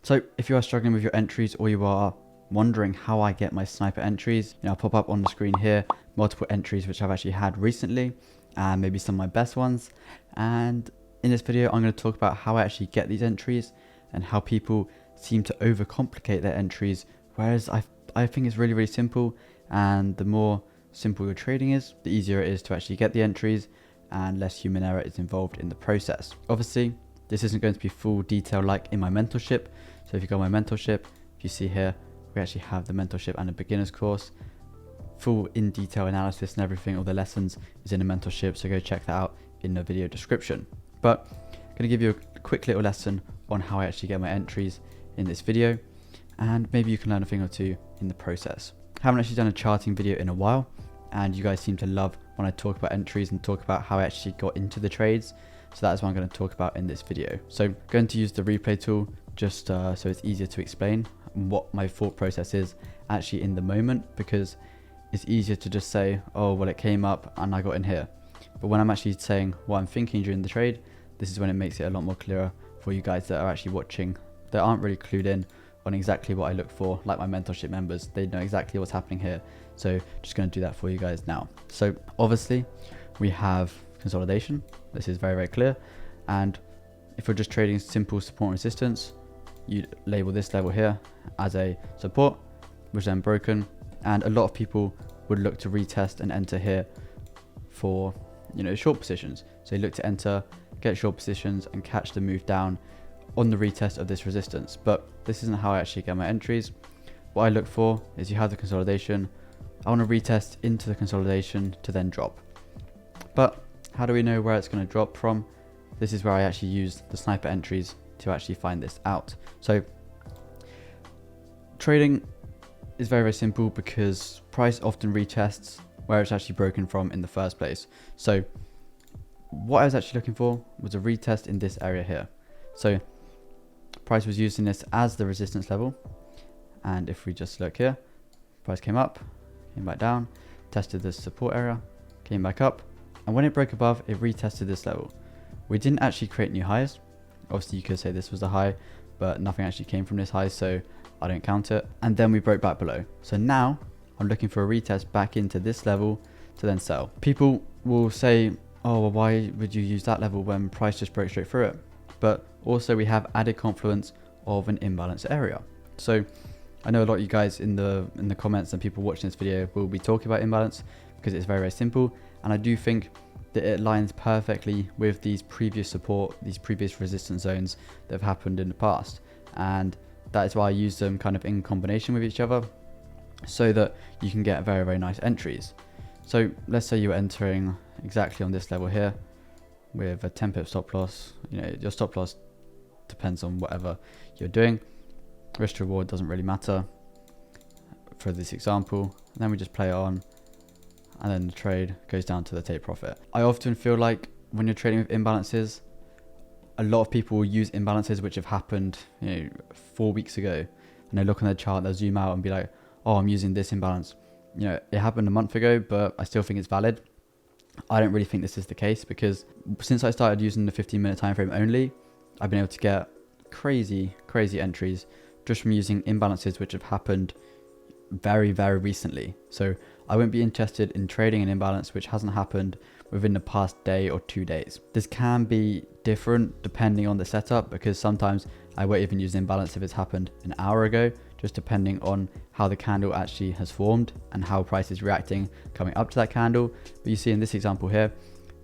So if you are struggling with your entries, or you are wondering how I get my sniper entries, I'll pop up on the screen here multiple entries which I've actually had recently, and maybe some of my best ones. And in this video I'm going to talk about how I actually get these entries and how people seem to overcomplicate their entries, whereas I think it's really simple, and the more simple your trading is, the easier it is to actually get the entries and less human error is involved in the process. Obviously this isn't going to be full detail like in my mentorship. So if you go on my mentorship, if you see here, we actually have the mentorship and a beginner's course. Full in detail analysis and everything, all the lessons is in the mentorship, so go check that out in the video description. But I'm going to give you a quick little lesson on how I actually get my entries in this video, and maybe you can learn a thing or two in the process. I haven't actually done a charting video in a while, and you guys seem to love when I talk about entries and talk about how I actually got into the trades. So that's what I'm going to talk about in this video. So I'm going to use the replay tool just so it's easier to explain what my thought process is actually in the moment, because it's easier to just say, oh well, it came up and I got in here. But when I'm actually saying what I'm thinking during the trade, this is when it makes it a lot more clearer for you guys that are actually watching, that aren't really clued in on exactly what I look for, like my mentorship members. They know exactly what's happening here. So just going to do that for you guys now. So obviously we have consolidation. This is very clear. And if you're just trading simple support and resistance, you label this level here as a support, which then broken. And a lot of people would look to retest and enter here for, short positions. So you look to enter, get short positions and catch the move down on the retest of this resistance. But this isn't how I actually get my entries. What I look for is you have the consolidation. I want to retest into the consolidation to then drop. But how do we know where it's going to drop from? This is where I actually use the sniper entries to actually find this out. So trading is very simple because price often retests where it's actually broken from in the first place. So what I was actually looking for was a retest in this area here. So price was using this as the resistance level, and if we just look here, price came up, came back down, tested this support area, came back up, and when it broke above, it retested this level. We didn't actually create new highs. Obviously you could say this was a high, but nothing actually came from this high, so I don't count it. And then we broke back below. So now I'm looking for a retest back into this level to then sell. People will say, oh well, why would you use that level when price just broke straight through it? But also we have added confluence of an imbalance area. So I know a lot of you guys in the comments and people watching this video will be talking about imbalance because it's very simple, and I do think that it aligns perfectly with these previous support, these previous resistance zones that have happened in the past, and that is why I use them kind of in combination with each other so that you can get very nice entries. So let's say you're entering exactly on this level here with a 10 pip stop loss. Your stop loss depends on whatever you're doing. Risk to reward doesn't really matter for this example. And then we just play it on, and then the trade goes down to the take profit. I often feel like when you're trading with imbalances, a lot of people will use imbalances which have happened 4 weeks ago, and they look on their chart, they'll zoom out and be like, oh, I'm using this imbalance. It happened a month ago, but I still think it's valid. I don't really think this is the case, because since I started using the 15-minute time frame only, I've been able to get crazy entries just from using imbalances which have happened very recently. So I wouldn't be interested in trading an imbalance which hasn't happened within the past day or 2 days. This can be different depending on the setup, because sometimes I won't even use an imbalance if it's happened an hour ago, just depending on how the candle actually has formed and how price is reacting coming up to that candle. But you see in this example here,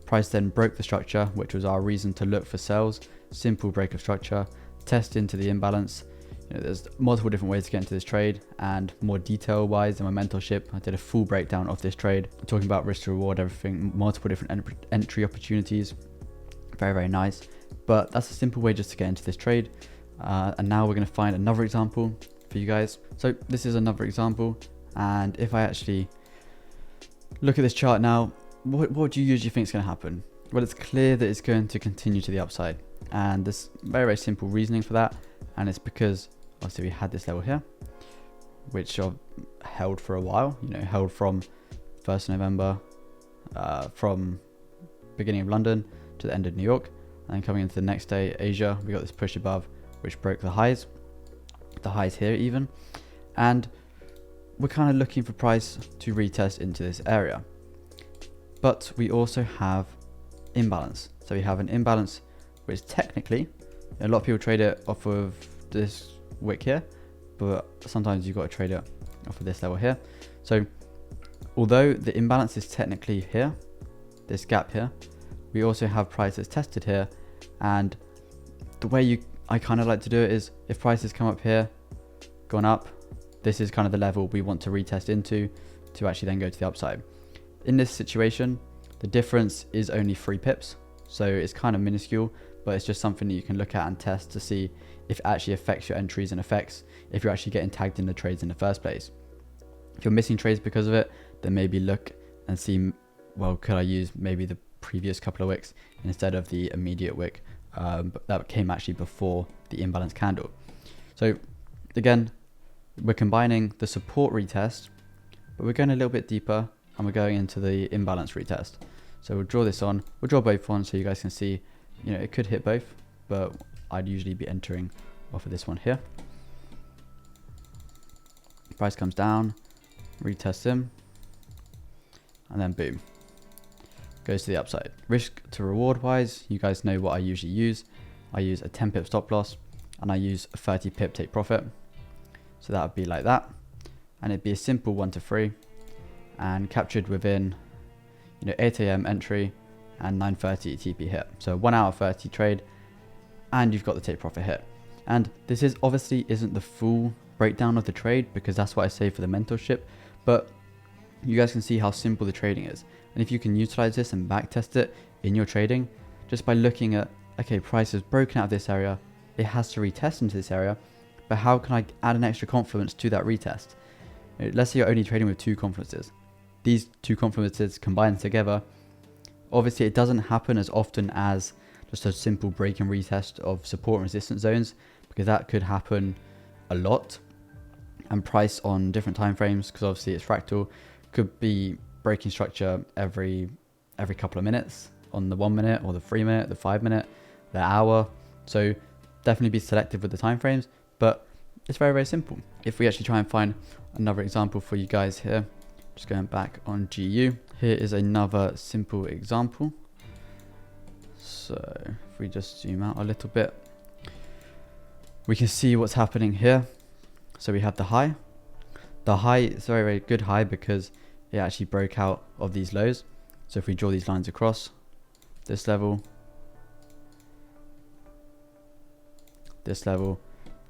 price then broke the structure, which was our reason to look for sells. Simple break of structure, test into the imbalance. There's multiple different ways to get into this trade, and more detail wise in my mentorship I did a full breakdown of this trade, talking about risk to reward, everything, multiple different entry opportunities. Very nice. But that's a simple way just to get into this trade. And now we're going to find another example for you guys. So this is another example, and if I actually look at this chart now, what do you usually think is going to happen? Well, it's clear that it's going to continue to the upside, and there's very simple reasoning for that, and it's because obviously we had this level here which I've held for a while, held from 1st November, from beginning of London to the end of New York, and then coming into the next day, Asia, we got this push above which broke the highs. the highs here even, and we're kind of looking for price to retest into this area. But we also have imbalance. So we have an imbalance which technically, a lot of people trade it off of this wick here, but sometimes you've got to trade it off of this level here. So although the imbalance is technically here, this gap here, we also have price that's tested here. And the way I kind of like to do it is, if prices come up here, gone up, this is kind of the level we want to retest into to actually then go to the upside. In this situation, the difference is only 3 pips. So it's kind of minuscule, but it's just something that you can look at and test to see if it actually affects your entries and affects if you're actually getting tagged in the trades in the first place. If you're missing trades because of it, then maybe look and see, well, could I use maybe the previous couple of wicks instead of the immediate wick that came actually before the imbalance candle. So again, we're combining the support retest, but we're going a little bit deeper and we're going into the imbalance retest. So we'll draw this on, we'll draw both on so you guys can see, you know, it could hit both, but I'd usually be entering off of this one here. Price comes down, retest him, and then boom, goes to the upside. Risk to reward wise, you guys know what I usually use. I use a 10 pip stop loss and I use a 30 pip take profit. So that would be like that. And it'd be a simple 1 to 3 and captured within, you know, 8 AM entry and 9:30 TP hit. So 1 hour 30 trade and you've got the take profit hit. And this is obviously isn't the full breakdown of the trade because that's what I say for the mentorship, but you guys can see how simple the trading is. And if you can utilize this and back test it in your trading, just by looking at, okay, price is broken out of this area, it has to retest into this area, but how can I add an extra confluence to that retest? Let's say you're only trading with 2 confluences. These 2 confluences combined together, obviously it doesn't happen as often as just a simple break and retest of support and resistance zones, because that could happen a lot. And price on different time frames, because obviously it's fractal, could be breaking structure every couple of minutes on the 1 minute or the 3 minute, the 5 minute, the hour. So definitely be selective with the time frames, but it's very, very simple. If we actually try and find another example for you guys here, just going back on GU, here is another simple example. So if we just zoom out a little bit, we can see what's happening here. So we have the high. The high is a very, very good high because it actually broke out of these lows. So if we draw these lines across this level,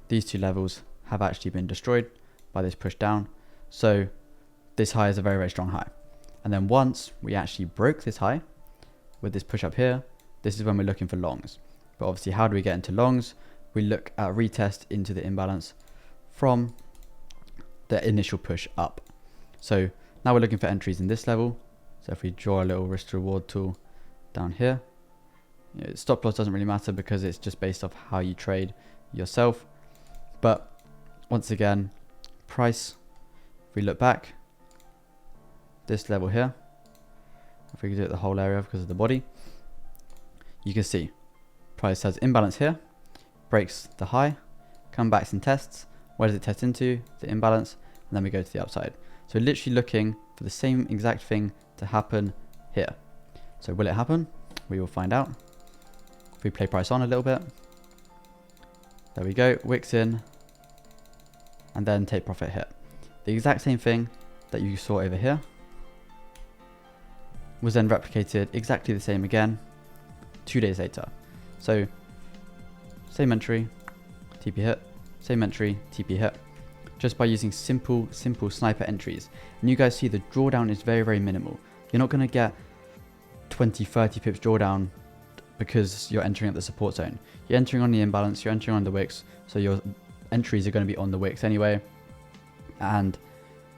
these 2 levels have actually been destroyed by this push down. So this high is a very, very strong high. And then once we actually broke this high with this push up here, this is when we're looking for longs. But obviously, how do we get into longs? We look at retest into the imbalance from the initial push up. So now we're looking for entries in this level. So if we draw a little risk to reward tool down here, you know, stop loss doesn't really matter because it's just based off how you trade yourself. But once again, price, if we look back, this level here, if we could do it the whole area because of the body, you can see price has imbalance here, breaks the high, come back and tests. Where does it test into? The imbalance, and then we go to the upside. So literally looking for the same exact thing to happen here. So will it happen? We will find out. If we play price on a little bit, there we go, wicks in, and then take profit hit. The exact same thing that you saw over here was then replicated exactly the same again 2 days later. So same entry, TP hit, same entry, TP hit, just by using simple sniper entries. And you guys see the drawdown is very, very minimal. You're not going to get 20, 30 pips drawdown because you're entering at the support zone. You're entering on the imbalance, you're entering on the wicks, so your entries are going to be on the wicks anyway. And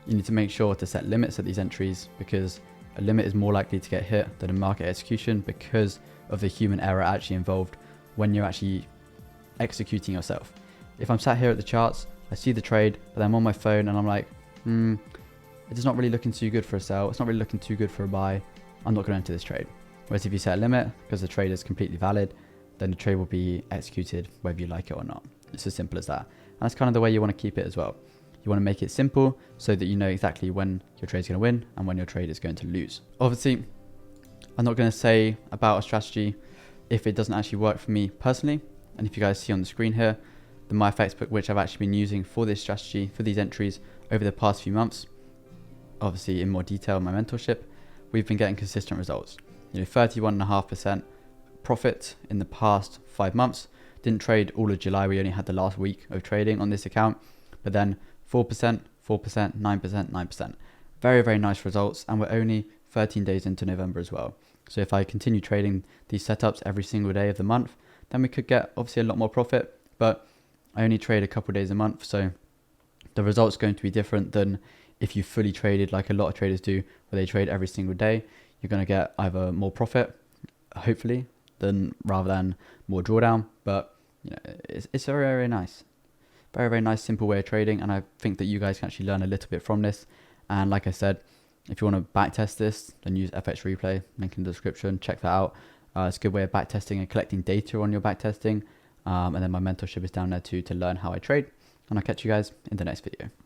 you need to make sure to set limits at these entries, because a limit is more likely to get hit than a market execution because of the human error actually involved when you're actually executing yourself. If I'm sat here at the charts, I see the trade, but I'm on my phone and I'm like, it's not really looking too good for a sell. It's not really looking too good for a buy. I'm not going to enter this trade. Whereas if you set a limit, because the trade is completely valid, then the trade will be executed whether you like it or not. It's as simple as that. And that's kind of the way you want to keep it as well. You want to make it simple so that you know exactly when your trade is going to win and when your trade is going to lose. Obviously, I'm not going to say about a strategy if it doesn't actually work for me personally. And if you guys see on the screen here, the WillssFX book, which I've actually been using for this strategy, for these entries over the past few months, obviously in more detail in my mentorship, we've been getting consistent results. 31.5% profit in the past 5 months. Didn't trade all of July, we only had the last week of trading on this account, but then 4%, 4%, 9%, 9%. Very, very nice results, and we're only 13 days into November as well. So if I continue trading these setups every single day of the month, then we could get obviously a lot more profit, but I only trade a couple of days a month, so the result's going to be different than if you fully traded like a lot of traders do, where they trade every single day. You're going to get either more profit, hopefully, rather than more drawdown. But it's very, very nice. Very, very nice, simple way of trading. And I think that you guys can actually learn a little bit from this. And like I said, if you want to backtest this, then use FX Replay, link in the description, check that out. It's a good way of backtesting and collecting data on your backtesting. And then my mentorship is down there too to learn how I trade. And I'll catch you guys in the next video.